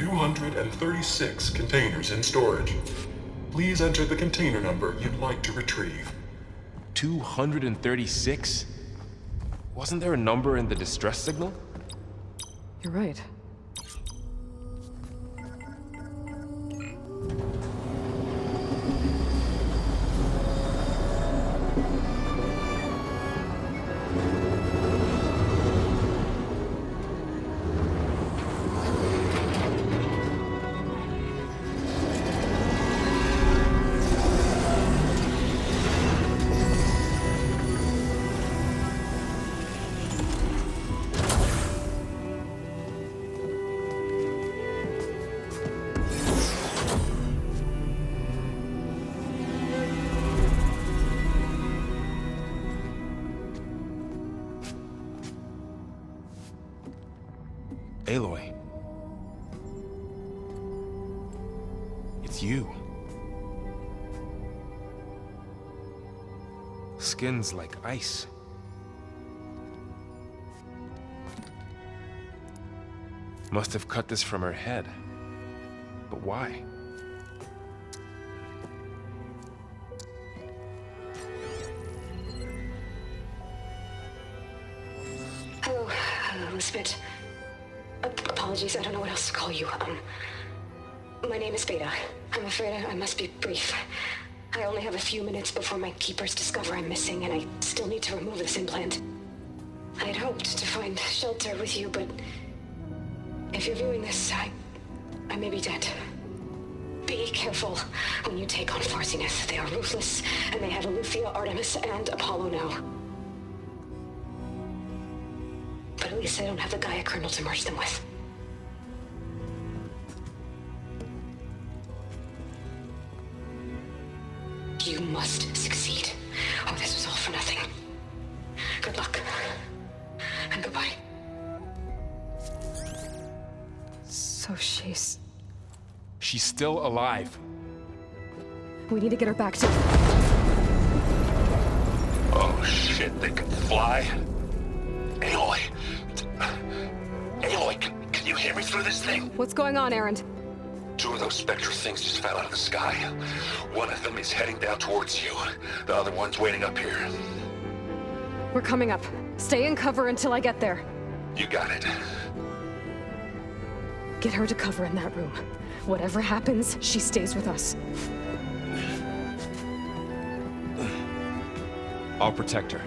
236 containers in storage. Please enter the container number you'd like to retrieve. 236? Wasn't there a number in the distress signal? You're right. Aloy. It's you. Skin's like ice. Must have cut this from her head. But why? Hello, Elizabeth. Apologies, I don't know what else to call you. My name is Beta. I'm afraid I must be brief. I only have a few minutes before my keepers discover I'm missing, and I still need to remove this implant. I had hoped to find shelter with you, but if you're viewing this, I may be dead. Be careful when you take on Farsineth. They are ruthless, and they have Eleuthia, Artemis, and Apollo now. But at least I don't have the Gaia kernel to merge them with. You must succeed, or this was all for nothing. Good luck, and goodbye. So she's... She's still alive. We need to get her back to... Oh shit, they can fly? Aloy! Aloy, can you hear me through this thing? What's going on, Erend? Two of those spectral things just fell out of the sky. One of them is heading down towards you. The other one's waiting up here. We're coming up. Stay in cover until I get there. You got it. Get her to cover in that room. Whatever happens, she stays with us. I'll protect her.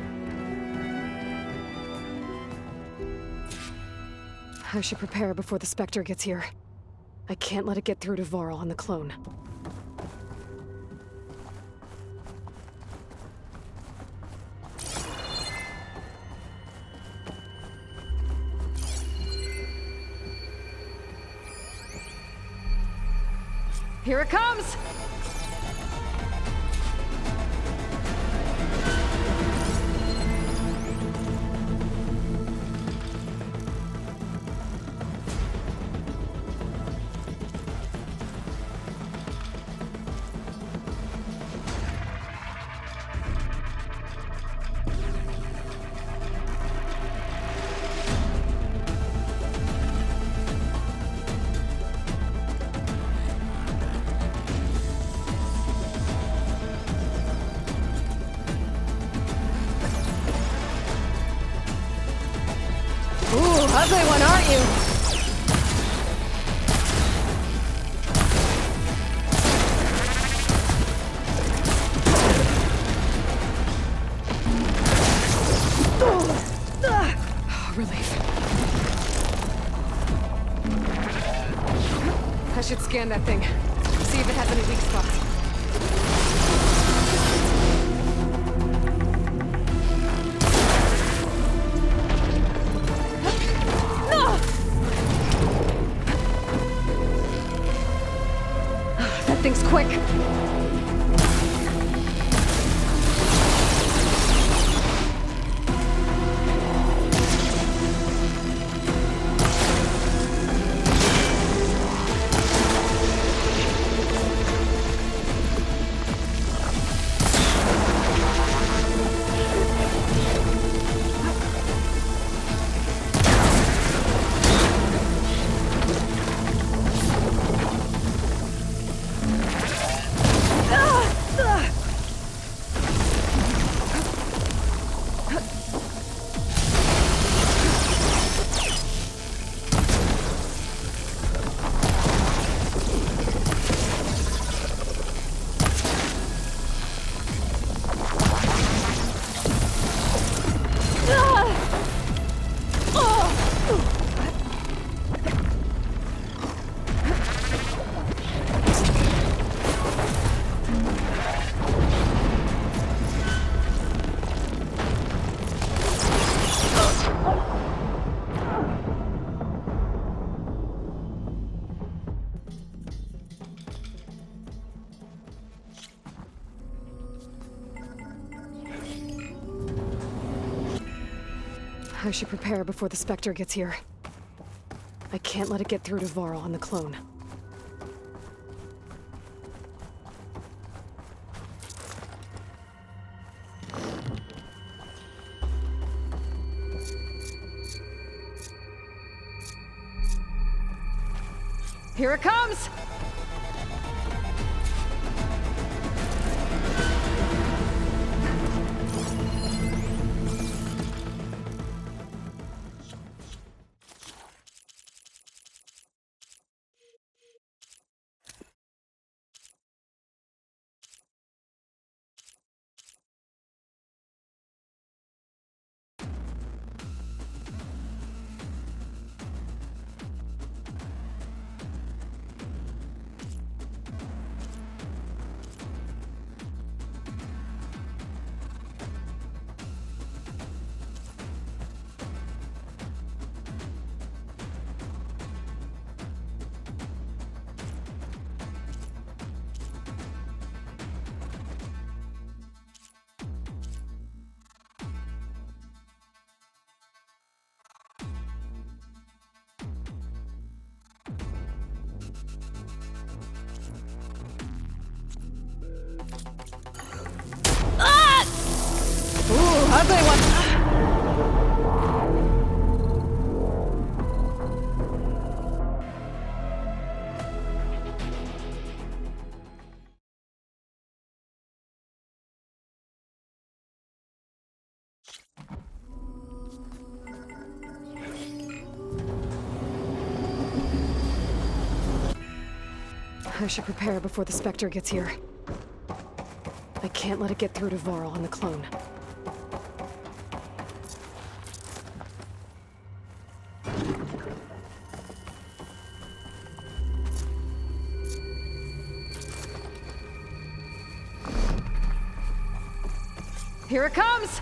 I should prepare before the Spectre gets here. I can't let it get through to Varl and the clone. Here it comes! Ugly one, aren't you? Relief. I should scan that thing. See if it has any weak spots. That thing's quick. I should prepare before the Spectre gets here. I can't let it get through to Varl on the clone. Here it comes! Ugly one! I should prepare before the Spectre gets here. I can't let it get through to Varl on the clone. Here it comes!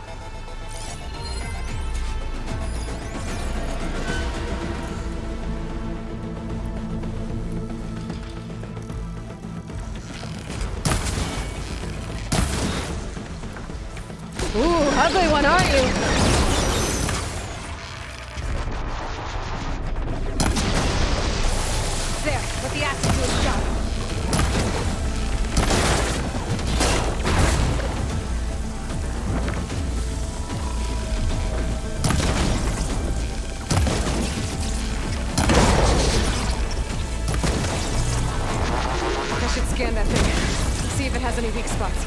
Ooh, ugly one, aren't you? There, let the acid do its job. I should scan that thing. See if it has any weak spots.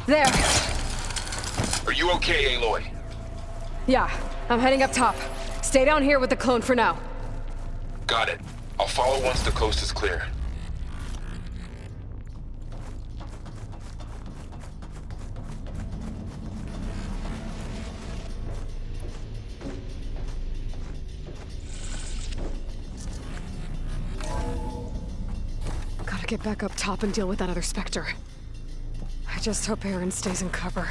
There. Are you okay, Aloy? Yeah, I'm heading up top. Stay down here with the clone for now. Got it. I'll follow once the coast is clear. gotta get back up top and deal with that other Spectre. I just hope Aaron stays in cover.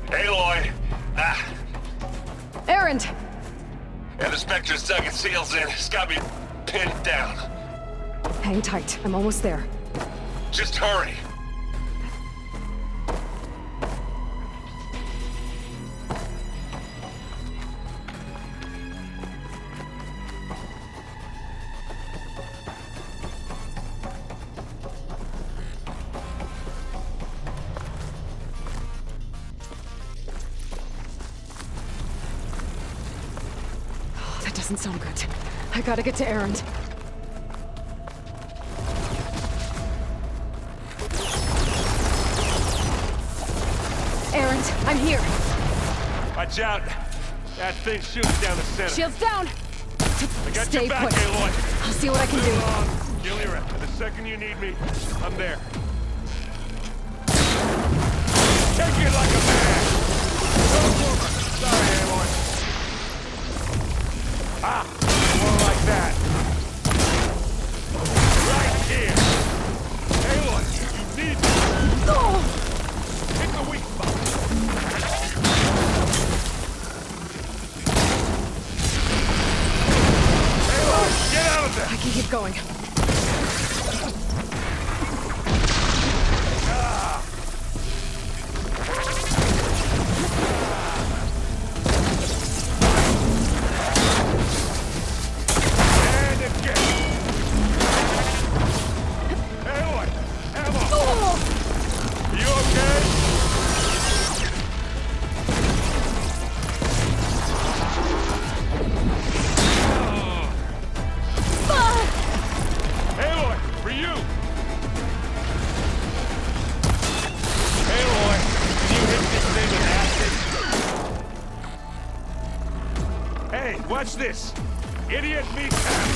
Aloy! Aaron! Yeah, the Spectre's dug its heels in. It's got me pinned down. Hang tight. I'm almost there. Just hurry. Oh, that doesn't sound good. I gotta get to Aaron. Aaron, I'm here. Watch out! That thing shoots down the center. Shields down! I got Stay your back, put. Aloy. I'll see what I can do. Kill your rep. The second you need me, I'm there. Take it like a man! No boomer! Sorry, Aloy. More like that. Right here. Aloy, you need me. Oh! Hit the weak spot. Aloy, get out of there! I can keep going. And again. Aloy, ammo. You okay? Aloy, for you! Aloy, can you hit this thing with acid? Hey, watch this! Idiot meat pack!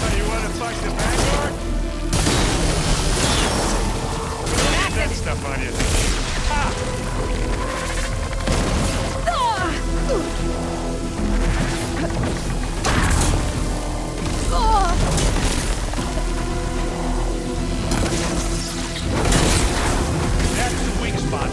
Oh, you wanna fight the Vanguard? Get that stuff on you. That's the weak spot.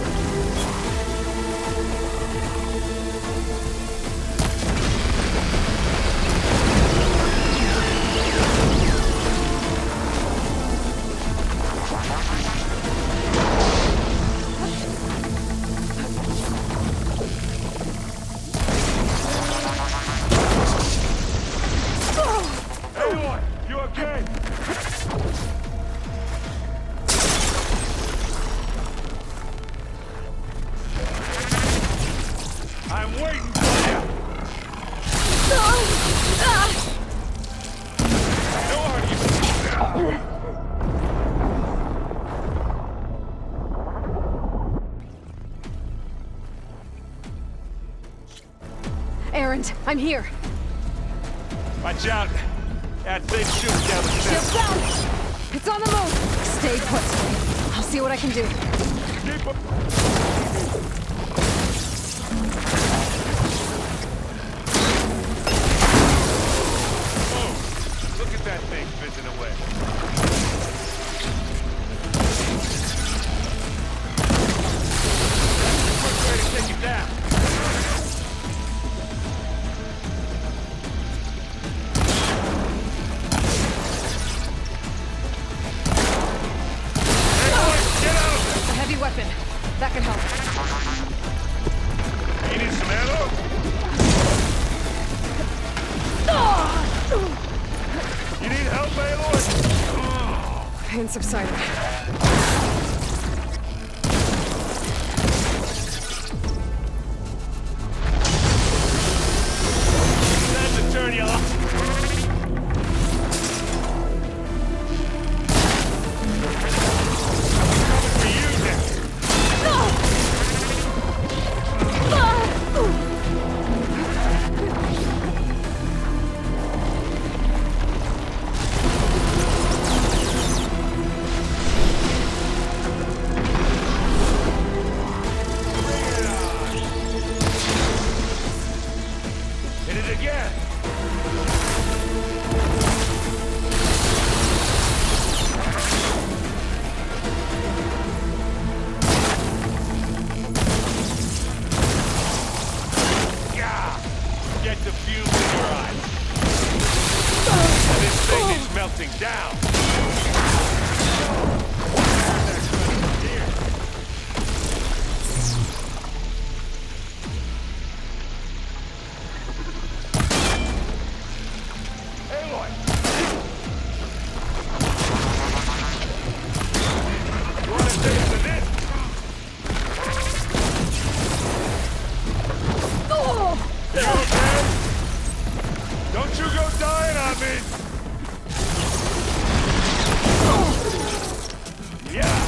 Aloy, you okay? I'm waiting for you. No argument. Aaron, I'm here. Watch out. That thing shoots down the Shields center. down! It's on the move! Stay put. I'll see what I can do. Keep up. Oh, look at that thing fizzing away. Quick way to take it down. Get out of A heavy weapon. That can help. there! You need some ammo? You need help, Aloy? Pain subsided. Time to turn you off. Coming for you next. thing down! Aloy! You wanna take us to this? You okay? Don't you go dying on me! Yeah!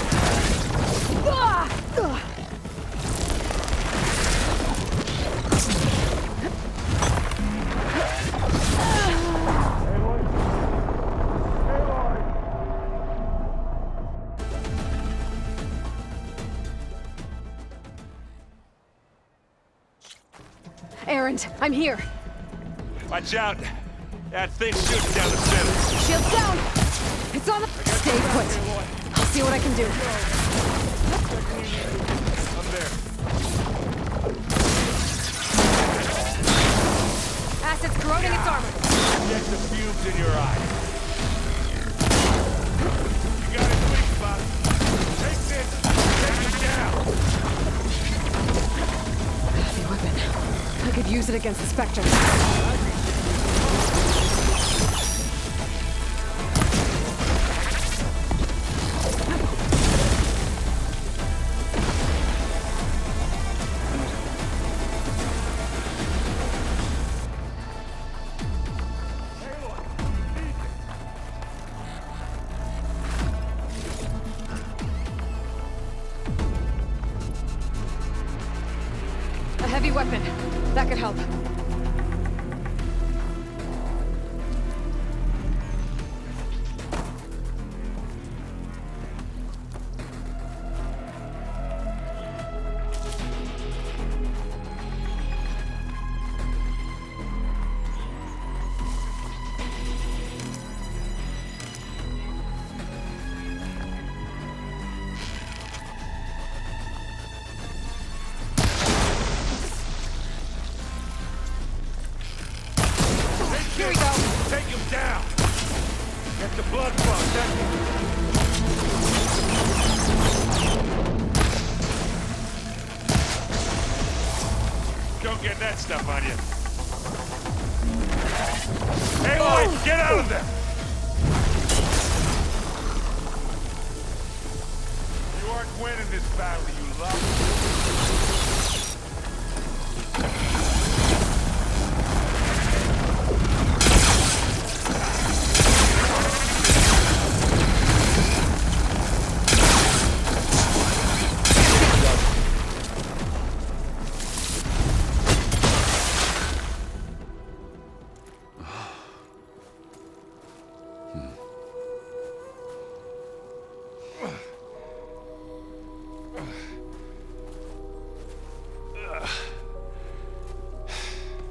Erend, I'm here. Watch out! That thing's shooting down the center. Shields down. It's on the... Stay put. I'll see what I can do. I'm there. Acid's corroding its armor. Get the fumes in your eye. You got it, quick, spot. Take this. Take it down. Heavy weapon. I could use it against the Spectre. A heavy weapon. That could help. Here we go. Take him down. Get the blood flow. Don't get that stuff on you. Aloy, get out of there! You aren't winning this battle, you love.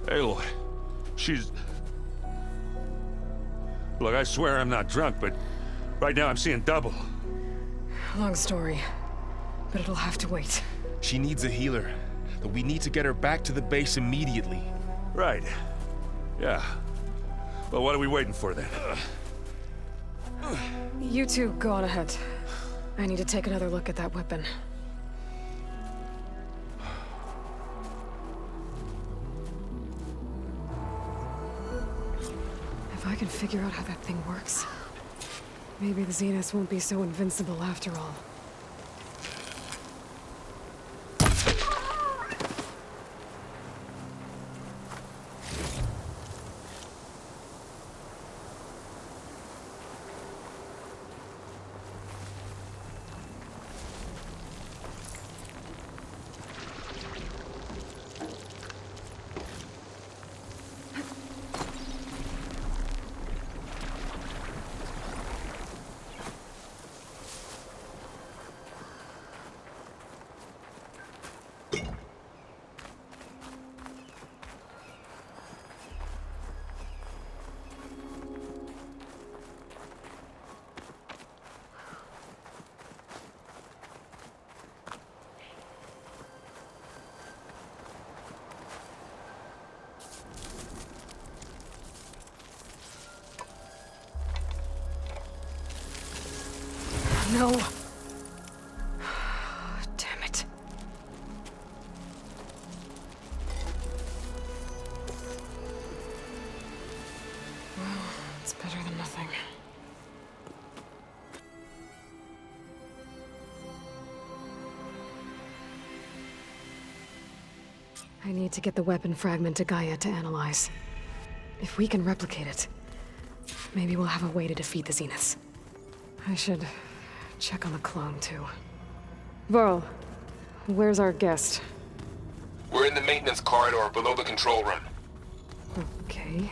Aloy, she's... Look, I swear I'm not drunk, but right now I'm seeing double. Long story, but it'll have to wait. She needs a healer, but we need to get her back to the base immediately. Right. Yeah. Well, what are we waiting for then? You two go on ahead. I need to take another look at that weapon. If I can figure out how that thing works, maybe the Zeniths won't be so invincible after all. No. Damn it. Well, it's better than nothing. I need to get the weapon fragment to Gaia to analyze. If we can replicate it, maybe we'll have a way to defeat the Zeniths. I should check on the clone, too. Varl, where's our guest? We're in the maintenance corridor below the control room. Okay.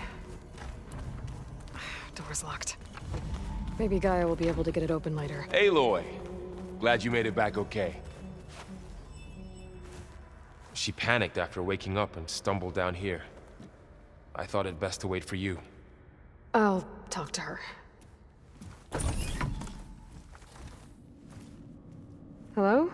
Door's locked. Maybe Gaia will be able to get it open later. Aloy! Glad you made it back okay. She panicked after waking up and stumbled down here. I thought it best to wait for you. I'll talk to her. Hello?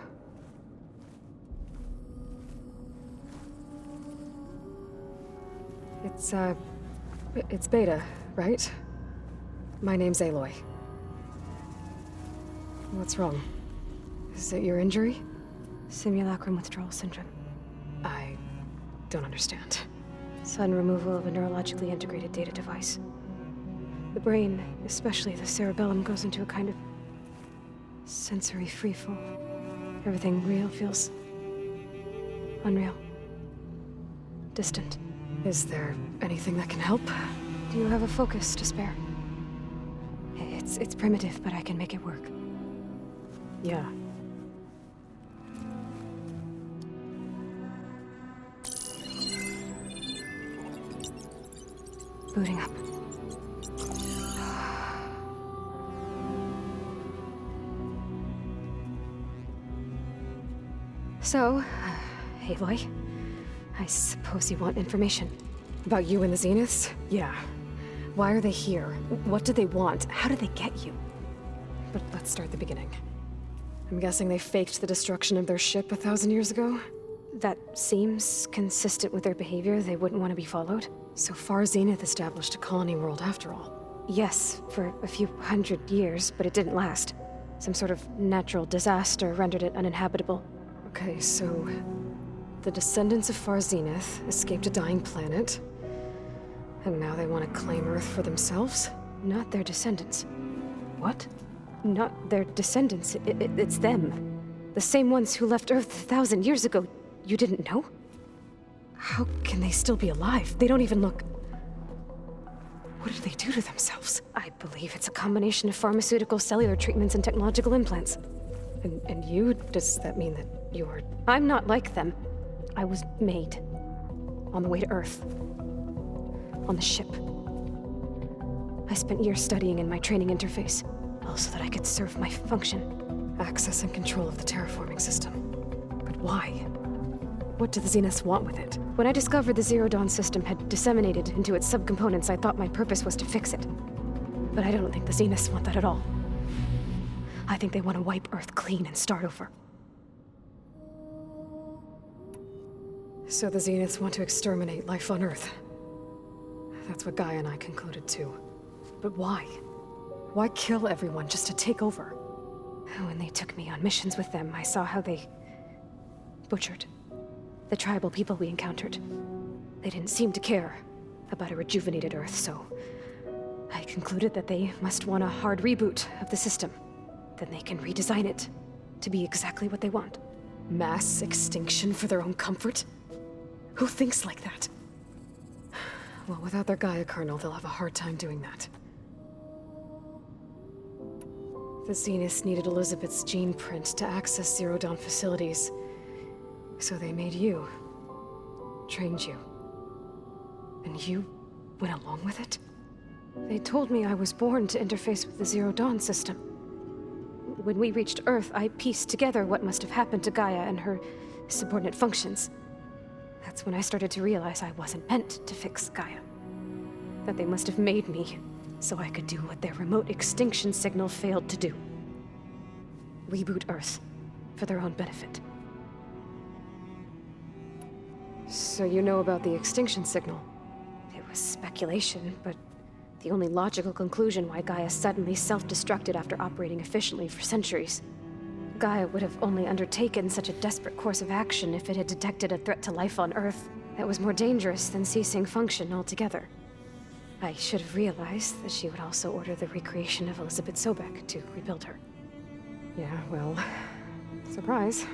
It's Beta, right? My name's Aloy. What's wrong? Is it your injury? Simulacrum withdrawal syndrome. I don't understand. Sudden removal of a neurologically integrated data device. The brain, especially the cerebellum, goes into a kind of sensory freefall. Everything real feels unreal. Distant. Is there anything that can help? Do you have a focus to spare? It's primitive, but I can make it work. Yeah. Booting up. So, Aloy, I suppose you want information. About you and the Zeniths? Yeah. Why are they here? What do they want? How did they get you? But let's start at the beginning. I'm guessing they faked the destruction of their ship 1,000 years ago? That seems consistent with their behavior. They wouldn't want to be followed. So far, Zenith established a colony world after all. Yes, for a few hundred years, but it didn't last. Some sort of natural disaster rendered it uninhabitable. Okay, so the descendants of Far Zenith escaped a dying planet, and now they want to claim Earth for themselves? Not their descendants. What? Not their descendants. It's them. The same ones who left Earth 1,000 years ago. You didn't know? How can they still be alive? They don't even look... What did they do to themselves? I believe it's a combination of pharmaceutical, cellular treatments, and technological implants. And you? Does that mean that you're... I'm not like them. I was made. On the way to Earth. On the ship. I spent years studying in my training interface, all so that I could serve my function. Access and control of the terraforming system. But why? What do the Zeniths want with it? When I discovered the Zero Dawn system had disseminated into its subcomponents, I thought my purpose was to fix it. But I don't think the Zeniths want that at all. I think they want to wipe Earth clean and start over. So the Zeniths want to exterminate life on Earth. That's what Gaia and I concluded too. But why? Why kill everyone just to take over? When they took me on missions with them, I saw how they butchered the tribal people we encountered. They didn't seem to care about a rejuvenated Earth, so I concluded that they must want a hard reboot of the system. Then they can redesign it to be exactly what they want. Mass extinction for their own comfort? Who thinks like that? Well, without their Gaia kernel, they'll have a hard time doing that. The Zeniths needed Elizabeth's gene print to access Zero Dawn facilities. So they made you. Trained you. And you went along with it? They told me I was born to interface with the Zero Dawn system. When we reached Earth, I pieced together what must have happened to Gaia and her subordinate functions. That's when I started to realize I wasn't meant to fix Gaia. That they must have made me so I could do what their remote extinction signal failed to do. Reboot Earth for their own benefit. So you know about the extinction signal? It was speculation, but The only logical conclusion why Gaia suddenly self-destructed after operating efficiently for centuries. Gaia would have only undertaken such a desperate course of action if it had detected a threat to life on Earth that was more dangerous than ceasing function altogether. I should have realized that she would also order the recreation of Elizabeth Sobek to rebuild her. Yeah, well, surprise.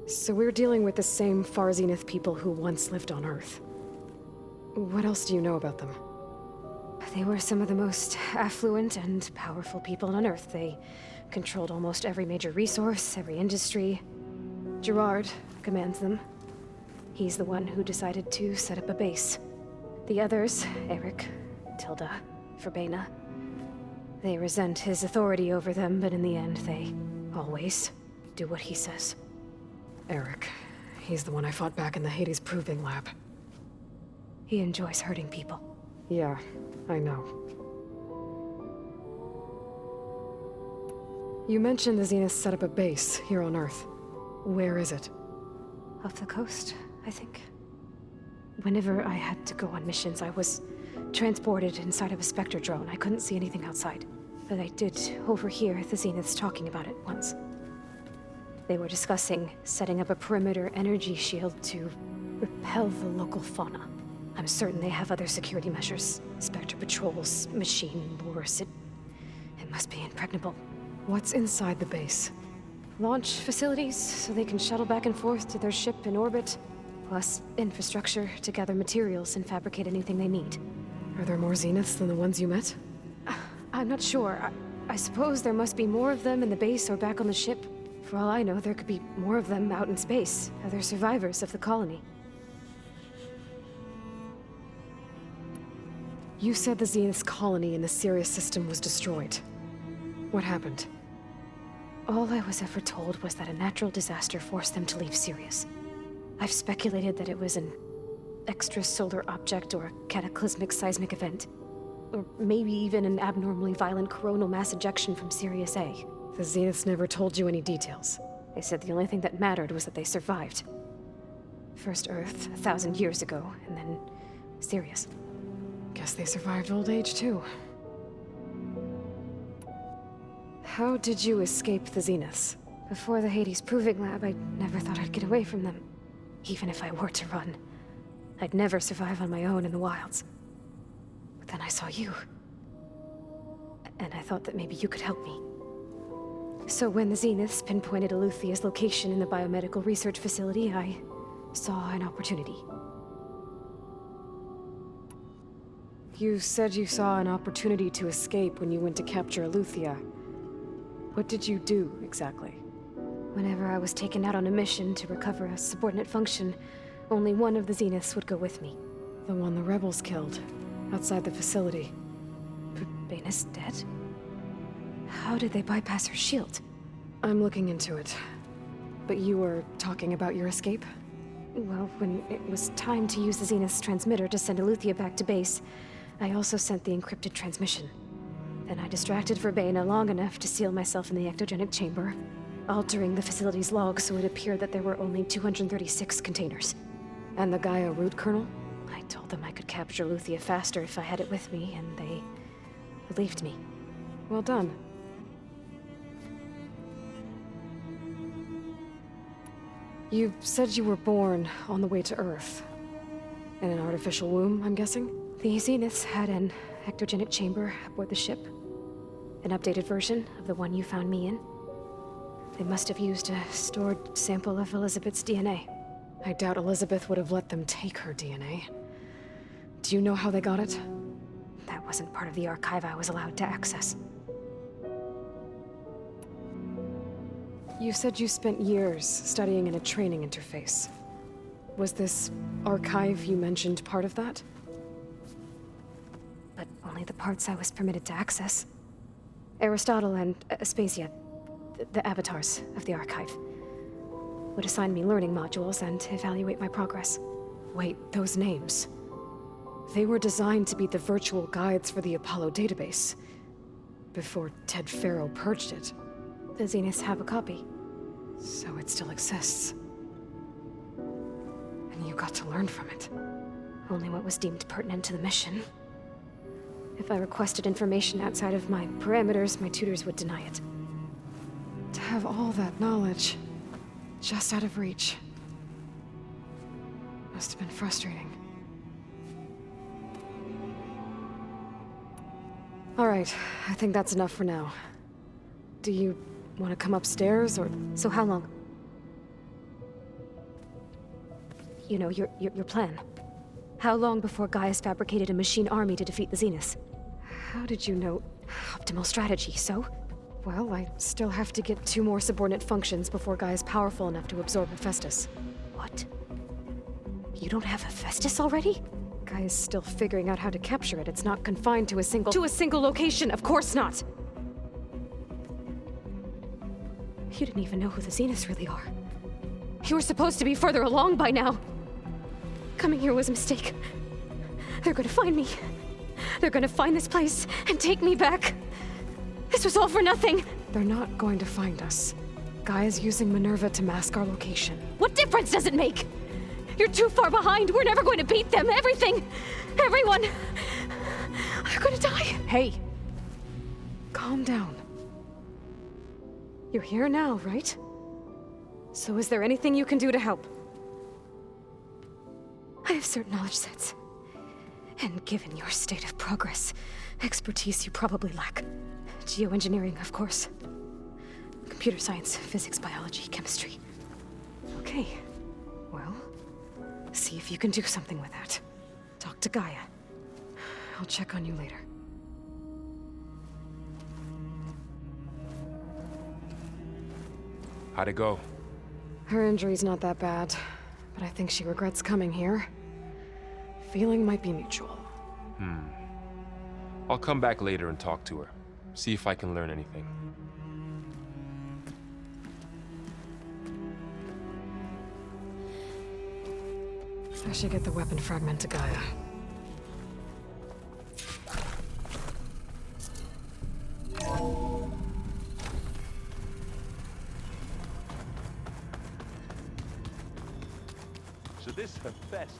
So we're dealing with the same Far Zenith people who once lived on Earth. What else do you know about them? They were some of the most affluent and powerful people on Earth. They controlled almost every major resource, every industry. Gerard commands them. He's the one who decided to set up a base. The others, Eric, Tilda, Verbena, they resent his authority over them, but in the end, they always do what he says. Eric. He's the one I fought back in the Hades Proving Lab. He enjoys hurting people. Yeah, I know. You mentioned the Zenith set up a base here on Earth. Where is it? Off the coast, I think. Whenever I had to go on missions, I was transported inside of a Spectre drone. I couldn't see anything outside. But I did overhear the Zeniths talking about it once. They were discussing setting up a perimeter energy shield to repel the local fauna. I'm certain they have other security measures. Spectre patrols, machine lures. It must be impregnable. What's inside the base? Launch facilities, so they can shuttle back and forth to their ship in orbit. Plus infrastructure to gather materials and fabricate anything they need. Are there more Zeniths than the ones you met? I'm not sure. I suppose there must be more of them in the base or back on the ship. For all I know, there could be more of them out in space, other survivors of the colony. You said the Zenith's colony in the Sirius system was destroyed. What happened? All I was ever told was that a natural disaster forced them to leave Sirius. I've speculated that it was an extrasolar object or a cataclysmic seismic event. Or maybe even an abnormally violent coronal mass ejection from Sirius A. The Zeniths never told you any details. They said the only thing that mattered was that they survived. First Earth, 1,000 years ago, and then Sirius. Guess they survived old age, too. How did you escape the Zeniths? Before the Hades Proving Lab, I never thought I'd get away from them. Even if I were to run. I'd never survive on my own in the wilds. But then I saw you. And I thought that maybe you could help me. So when the Zeniths pinpointed Eluthia's location in the biomedical research facility, I saw an opportunity. You said you saw an opportunity to escape when you went to capture Eluthia. What did you do, exactly? Whenever I was taken out on a mission to recover a subordinate function, only one of the Zeniths would go with me. The one the rebels killed, outside the facility. Bena's dead? How did they bypass her shield? I'm looking into it. But you were talking about your escape? Well, when it was time to use the Zenith's transmitter to send Eluthia back to base, I also sent the encrypted transmission. Then I distracted Verbena long enough to seal myself in the ectogenic chamber, altering the facility's log so it appeared that there were only 236 containers. And the Gaia root kernel? I told them I could capture Eluthia faster if I had it with me, and they believed me. Well done. You said you were born on the way to Earth. In an artificial womb, I'm guessing? The Zeniths had an ectogenic chamber aboard the ship. An updated version of the one you found me in. They must have used a stored sample of Elizabeth's DNA. I doubt Elizabeth would have let them take her DNA. Do you know how they got it? That wasn't part of the archive I was allowed to access. You said you spent years studying in a training interface. Was this archive you mentioned part of that? But only the parts I was permitted to access. Aristotle and Aspasia, the avatars of the archive, would assign me learning modules and evaluate my progress. Wait, those names. They were designed to be the virtual guides for the Apollo database, before Ted Farrow purged it. The Zeniths have a copy. So it still exists. got to learn from it. Only what was deemed pertinent to the mission. If I requested information outside of my parameters, my tutors would deny it. To have all that knowledge, just out of reach. Must have been frustrating. Alright, I think that's enough for now. Do you want to come upstairs, or...? So how long? You know, your plan. How long before Gaia's fabricated a machine army to defeat the Zeniths? How did you know? Optimal strategy, so? Well, I still have to get 2 more subordinate functions before Gaia's powerful enough to absorb Hephaestus. What? You don't have Hephaestus already? Gaia's still figuring out how to capture it. It's not confined to a single... To a single location! Of course not! You didn't even know who the Zeniths really are. You were supposed to be further along by now! Coming here was a mistake. They're gonna find me. They're gonna find this place and take me back. This was all for nothing! They're not going to find us. Gaia's using Minerva to mask our location. What difference does it make? You're too far behind. We're never going to beat them. Everything. Everyone. They're gonna die. Hey. Calm down. You're here now, right? So is there anything you can do to help? I have certain knowledge sets. And given your state of progress, expertise you probably lack. Geoengineering, of course. Computer science, physics, biology, chemistry. Okay. Well, see if you can do something with that. Talk to Gaia. I'll check on you later. How'd it go? Her injury's not that bad, but I think she regrets coming here. Feeling might be mutual. I'll come back later and talk to her. See if I can learn anything. I should get the weapon fragment to Gaia. So this Hephaestus.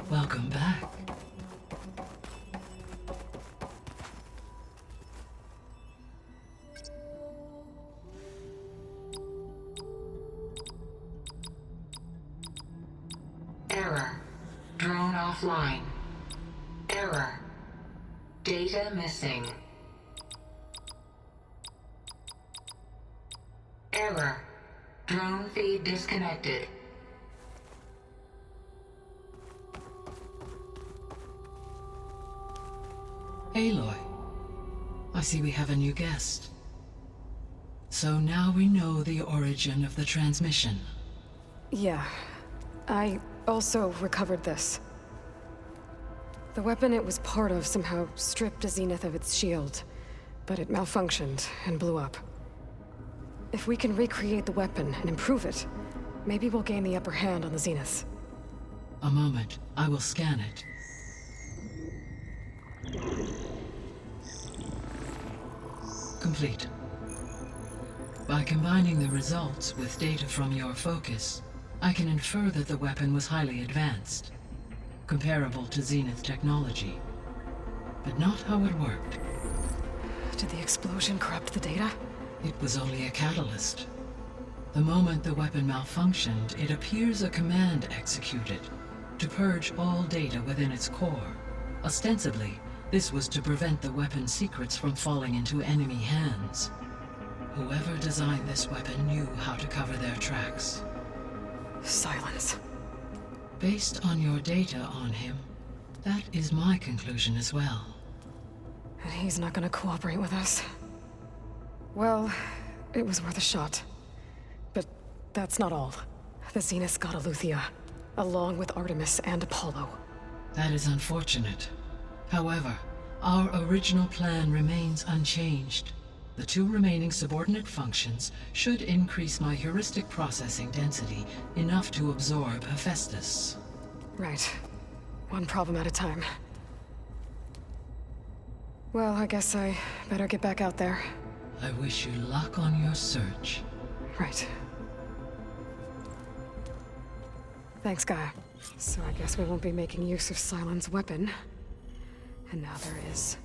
Welcome back. Error. Drone offline. Error. Data missing. Error. Drone feed disconnected. Aloy, I see we have a new guest. So now we know the origin of the transmission. Yeah. I also recovered this. The weapon it was part of somehow stripped a Zenith of its shield, but it malfunctioned and blew up. If we can recreate the weapon and improve it, maybe we'll gain the upper hand on the Zeniths. A moment, I will scan it. Complete. By combining the results with data from your focus, I can infer that the weapon was highly advanced, comparable to Zenith technology, but not how it worked. Did the explosion corrupt the data? It was only a catalyst. The moment the weapon malfunctioned, it appears a command executed to purge all data within its core. Ostensibly, this was to prevent the weapon's secrets from falling into enemy hands. Whoever designed this weapon knew how to cover their tracks. Silence. Based on your data on him, that is my conclusion as well. And he's not gonna cooperate with us. Well, it was worth a shot. But that's not all. The Zeniths got Aletheia, along with Artemis and Apollo. That is unfortunate. However, our original plan remains unchanged. The 2 remaining subordinate functions should increase my heuristic processing density enough to absorb Hephaestus. Right. One problem at a time. Well, I guess I better get back out there. I wish you luck on your search. Right. Thanks, Gaia. So I guess we won't be making use of Cylon's weapon. And now there is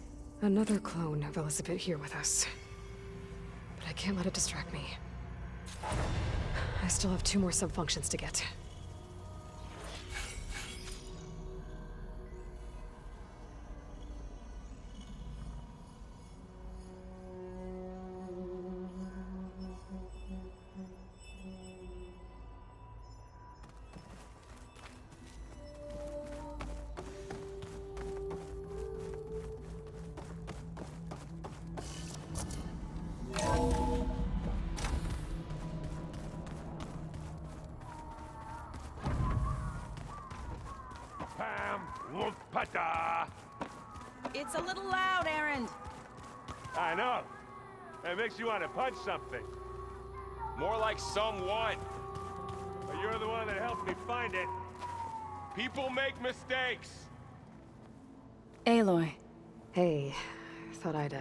another clone of Elizabeth here with us. But I can't let it distract me. I still have 2 more subfunctions to get. Pam, Pata. It's a little loud, Aaron. I know. It makes you want to punch something. More like someone. But you're the one that helped me find it. People make mistakes. Aloy, Hey, thought I'd,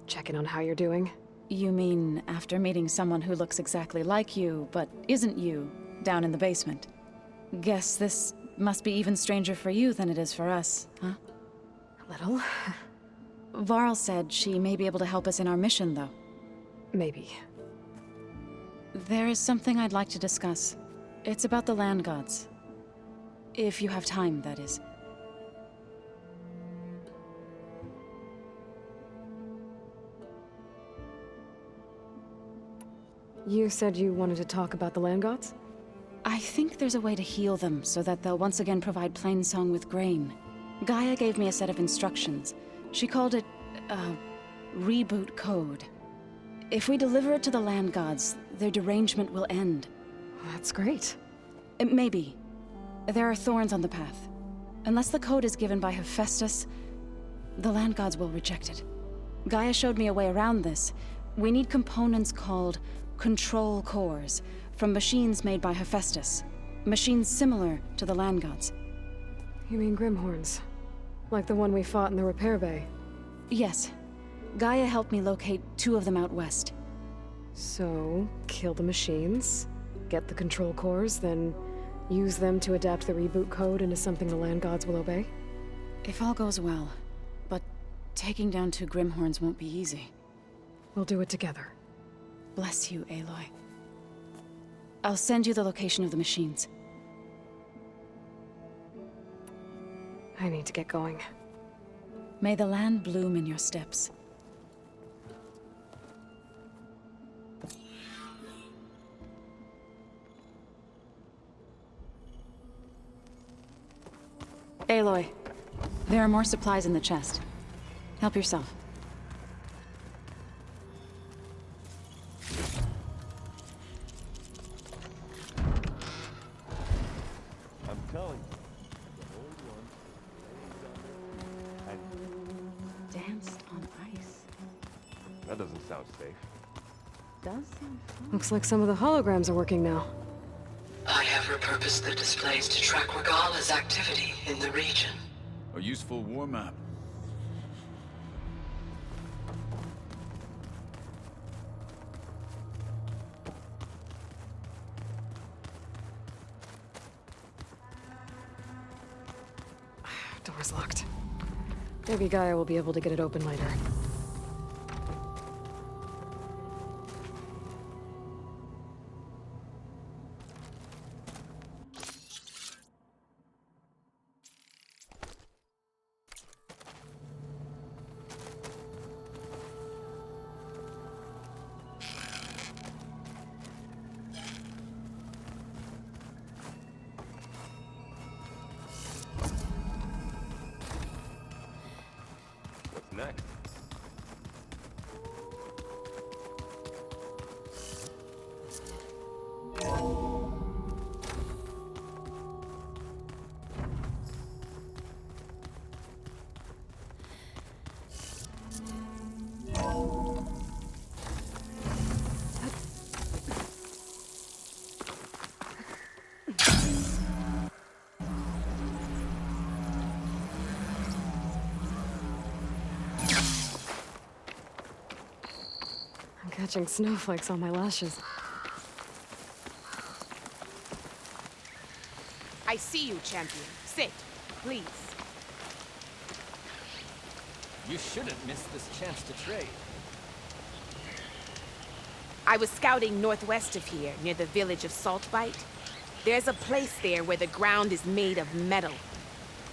check in on how you're doing. You mean after meeting someone who looks exactly like you, but isn't you, down in the basement? Guess this must be even stranger for you than it is for us, huh? A little. Varl said she may be able to help us in our mission, though. Maybe. There is something I'd like to discuss. It's about the land gods. If you have time, that is. You said you wanted to talk about the land gods? I think there's a way to heal them so that they'll once again provide Plainsong with grain. Gaia gave me a set of instructions. She called it, reboot code. If we deliver it to the land gods, their derangement will end. That's great. Maybe. There are thorns on the path. Unless the code is given by Hephaestus, the land gods will reject it. Gaia showed me a way around this. We need components called control cores from machines made by Hephaestus. Machines similar to the land gods. You mean Grimhorns? Like the one we fought in the repair bay? Yes. Gaia helped me locate 2 of them out west. So, kill the machines, get the control cores, then use them to adapt the reboot code into something the land gods will obey? If all goes well. But taking down 2 Grimhorns won't be easy. We'll do it together. Bless you, Aloy. I'll send you the location of the machines. I need to get going. May the land bloom in your steps. Aloy, there are more supplies in the chest. Help yourself. I'm telling you, the old one, and Danced on ice. that doesn't sound safe. Does sound fun. Looks like some of the holograms are working now. I have repurposed the displays to track Regala's activity in the region. A useful war map. Door's locked. Maybe Gaia will be able to get it open later. What's next? Catching snowflakes on my lashes. I see you, champion. Sit, please. You shouldn't miss this chance to trade. I was scouting northwest of here, near the village of Saltbite. There's a place there where the ground is made of metal.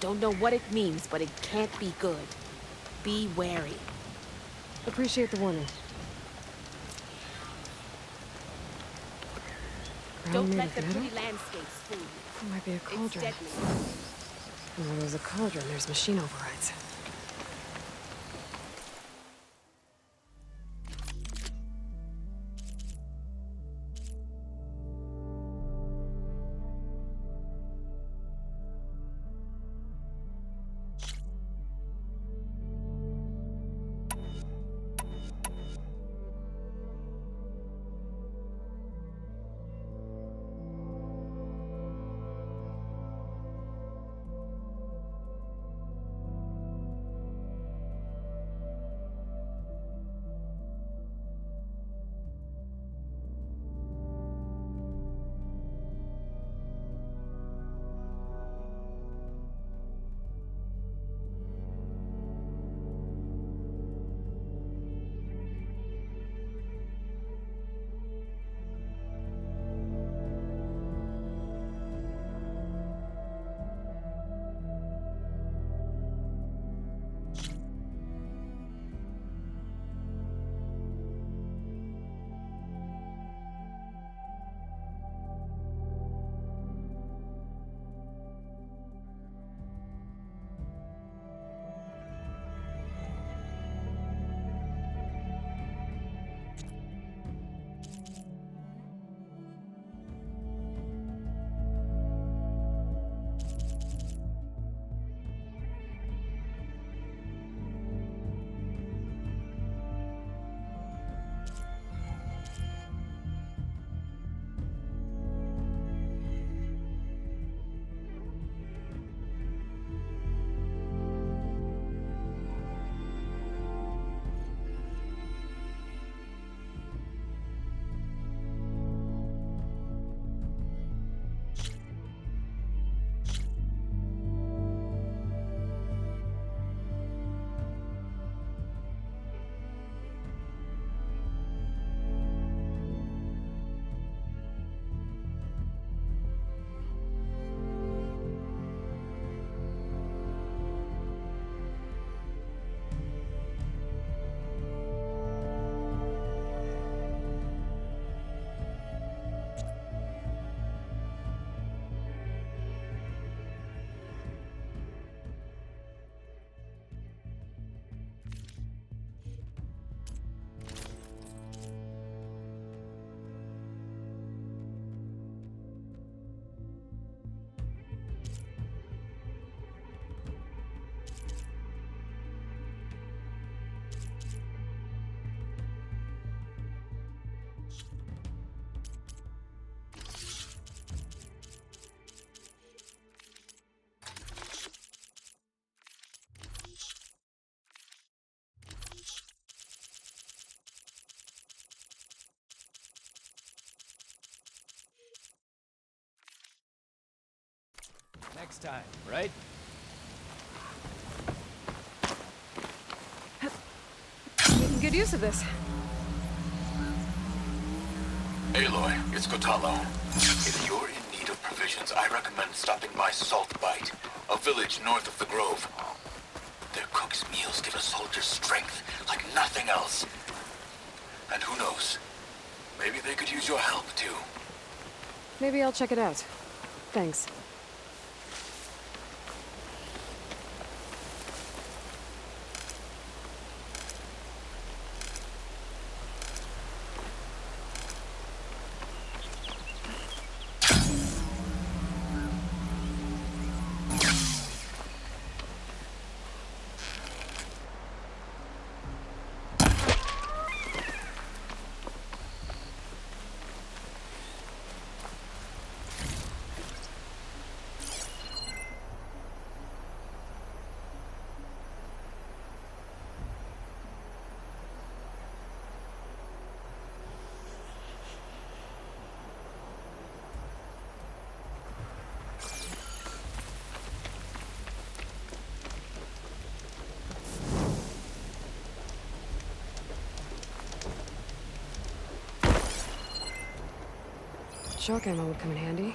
Don't know what it means, but it can't be good. Be wary. Appreciate the warning. Don't let the pretty landscapes fool you. It might be a cauldron. It's deadly. And where there's a cauldron, there's machine overrides. Next time, right? Making good use of this. Aloy, it's Kotalo. If you're in need of provisions, I recommend stopping by Saltbite, a village north of the Grove. Their cook's meals give a soldier strength like nothing else. And who knows? Maybe they could use your help, too. Maybe I'll check it out. Thanks. shock ammo would come in handy.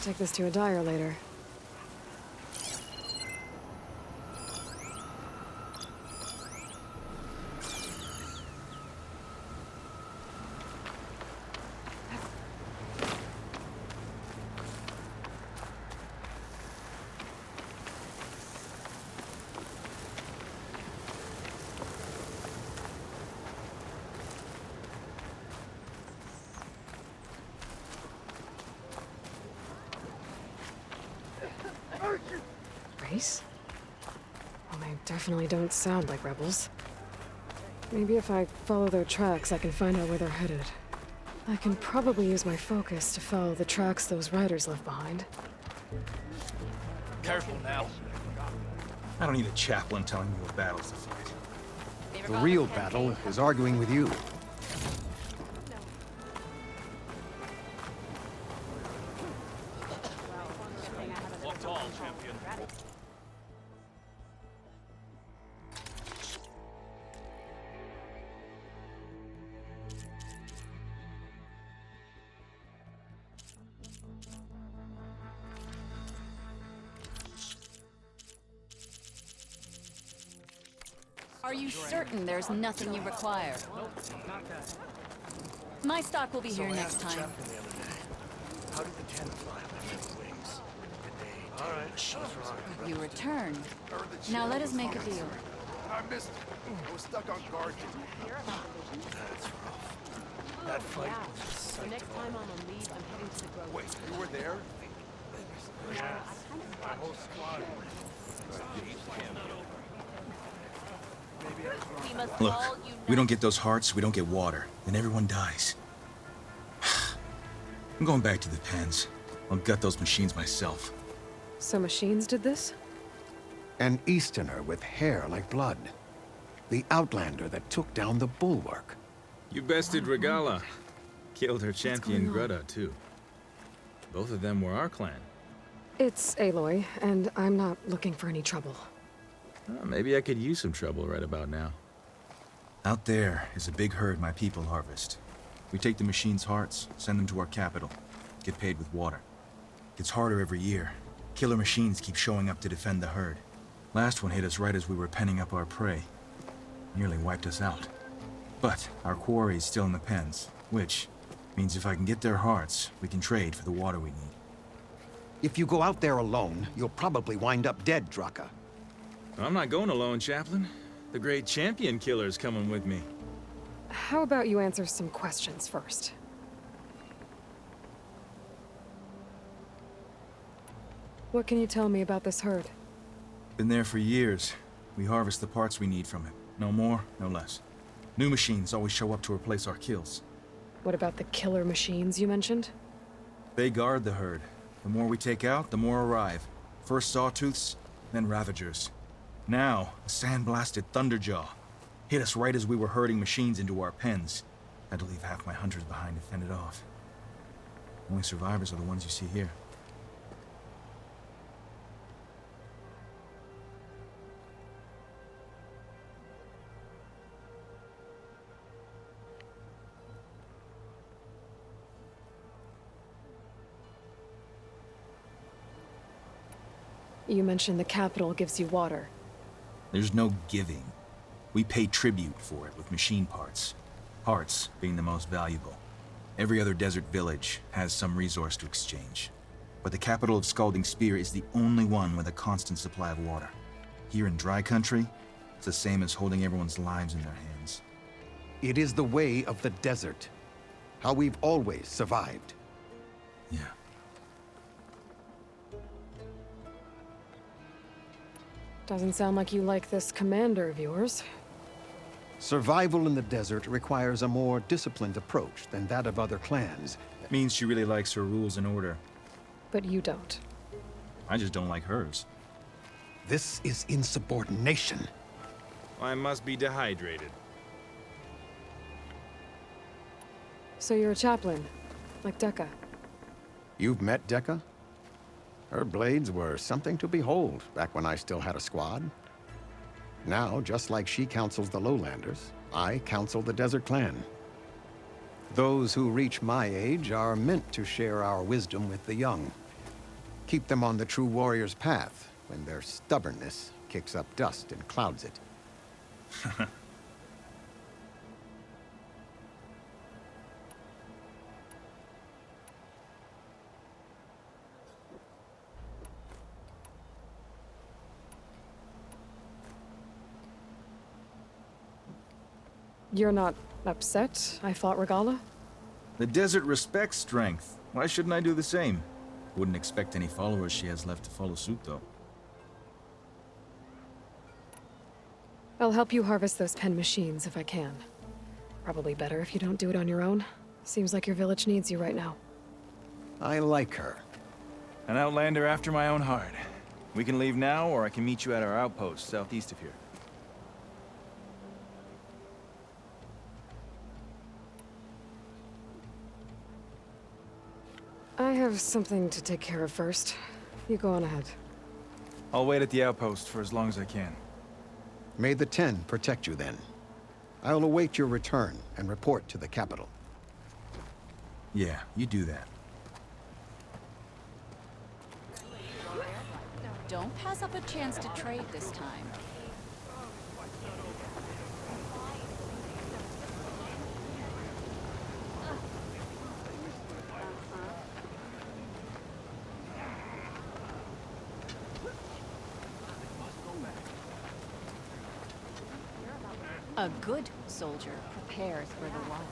Take this to a dyer later. Race? Well, they definitely don't sound like rebels. Maybe if I follow their tracks, I can find out where they're headed. I can probably use my focus to follow the tracks those riders left behind. Careful now. I don't need a chaplain telling me what battles to fight. The real battle is arguing with you. Walk tall, champion. Are you certain there's nothing you require? My stock will be here next time. How did the tenderfly have their wings? All right. You return. Now let us make a deal. I missed it. I was stuck on guard duty. That's rough. That fight was a sight. Next time I'm on leave, I'm heading to the Grove. Wait, you were there? Yeah. My whole squad. Look, we don't get those hearts, we don't get water, then everyone dies. I'm going back to the pens. I'll gut those machines myself. So machines did this? An Easterner with hair like blood. The Outlander that took down the Bulwark. You bested Regala. Killed her champion Greta, too. Both of them were our clan. It's Aloy, and I'm not looking for any trouble. Maybe I could use some trouble right about now. Out there is a big herd my people harvest. We take the machines' hearts, send them to our capital, get paid with water. Gets harder every year. Killer machines keep showing up to defend the herd. Last one hit us right as we were penning up our prey. Nearly wiped us out. But our quarry is still in the pens, which means if I can get their hearts, we can trade for the water we need. If you go out there alone, you'll probably wind up dead, Draka. I'm not going alone, Chaplain. The great champion killer's coming with me. How about you answer some questions first? What can you tell me about this herd? Been there for years. We harvest the parts we need from it. No more, no less. New machines always show up to replace our kills. What about the killer machines you mentioned? They guard the herd. The more we take out, the more arrive. First sawtooths, then ravagers. Now, a sandblasted thunderjaw. Hit us right as we were herding machines into our pens. Had to leave half my hunters behind to fend it off. Only survivors are the ones you see here. You mentioned the capital gives you water. There's no giving. We pay tribute for it with machine parts. Hearts being the most valuable. Every other desert village has some resource to exchange. But the capital of Scalding Spear is the only one with a constant supply of water. Here in dry country, it's the same as holding everyone's lives in their hands. It is the way of the desert. How we've always survived. Yeah. Doesn't sound like you like this commander of yours. Survival in the desert requires a more disciplined approach than that of other clans. Means she really likes her rules and order. But you don't. I just don't like hers. This is insubordination. I must be dehydrated. So you're a chaplain, like Dekka. You've met Dekka? Her blades were something to behold back when I still had a squad. Now, just like she counsels the Lowlanders, I counsel the Desert Clan. Those who reach my age are meant to share our wisdom with the young. Keep them on the true warrior's path when their stubbornness kicks up dust and clouds it. You're not upset I fought Regala? The desert respects strength. Why shouldn't I do the same? Wouldn't expect any followers she has left to follow suit, though. I'll help you harvest those pen machines if I can. Probably better if you don't do it on your own. Seems like your village needs you right now. I like her. An outlander after my own heart. We can leave now, or I can meet you at our outpost southeast of here. I have something to take care of first. You go on ahead. I'll wait at the outpost for as long as I can. May the 10 protect you then. I'll await your return and report to the capital. Yeah, you do that. Don't pass up a chance to trade this time. A good soldier prepares for the wild.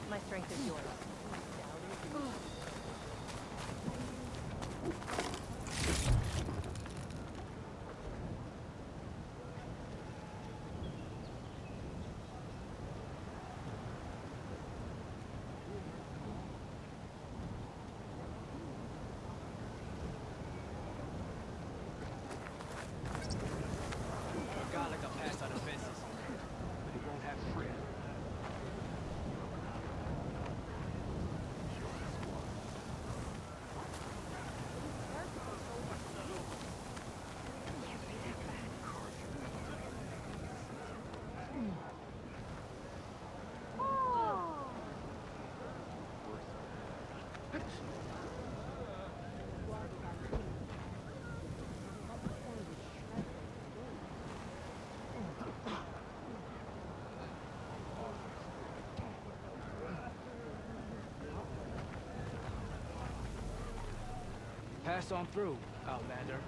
My strength is yours. Pass on through, Outlander.